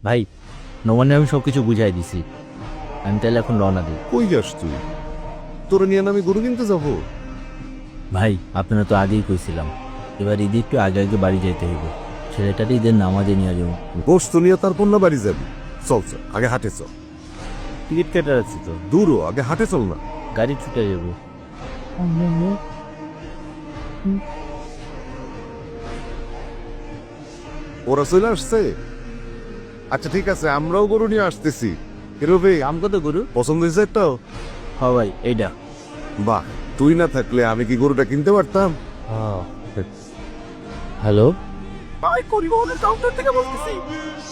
ভাই নোমানে আমি সব কিছু বুঝাই দিছি, আমি তাহলে এখন রওনা দিই। কই যাস তুই? তোর নিয়ে না আমি গরু কিনতে যাবো? ভাই আপনারা তো আগেই কইছিলাম, এবার ঈদে একটু আগে আগে বাড়ি যাইতে হইব, ছেলেটাকে ঈদের নামাজে নিয়ে যাবো। গোস্ত নিয়ে তারপর না বাড়ি যাবি? চল চল, আগে হাটে চল। টিকিট কেটে রাখছি তো, দূরও, আগে হাটে চল না। গাড়ি ছুটে যাবো। ওরা চলে আসছে? আচ্ছা ঠিক আছে, আমরাও গরু নিয়ে আসতেছি। হিরোবে আম কত গরু? পছন্দ হয়েছে একটাও? হ ভাই এইটা। বাহ, তুই না থাকলে আমি কি গরুটা কিনতে পারতাম? হ্যালো, ভাই পরিবহনের কাউন্টার থেকে বলতেছি,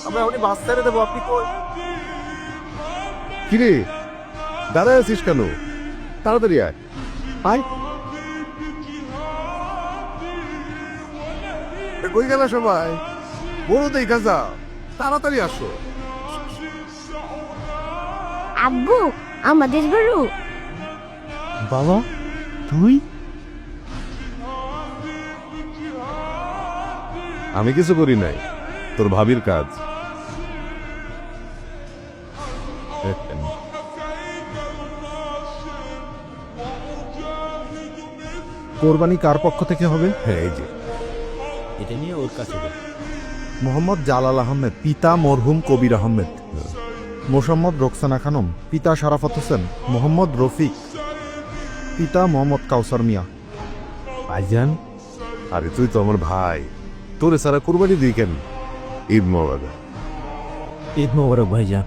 আমরা আপনি বাস ছেড়ে দেবো, আপনি কই? কিরে দাঁড়ায় আছিস কেন? তাড়াতাড়ি আয়। আয়। কই গেল সবাই? বড় দেখা যা, তাড়াতাড়ি আসো। আব্বু, আমাদের গরু। বাবা তুই? আমি কিছু করি নাই, তোর ভাবির কাজ। কোরবানি কার পক্ষ থেকে হবে? হ্যাঁ এই যে এটা নিয়ে ওর কাছে দে। মোহাম্মদ জালাল আহমেদ, পিতা মরহুম কবির আহমেদ। মোসাম্মদ রোকসানা খানম, পিতা শারাফত হোসেন। মোহাম্মদ রফিক, পিতা মোহাম্মদ কাউসার মিয়া। ভাইজান আরে তুই তো আমার ভাই, তোরে সারা কুরবানি দিই কেন? ঈদ মোবারক। ঈদ মোবারক ভাইজান।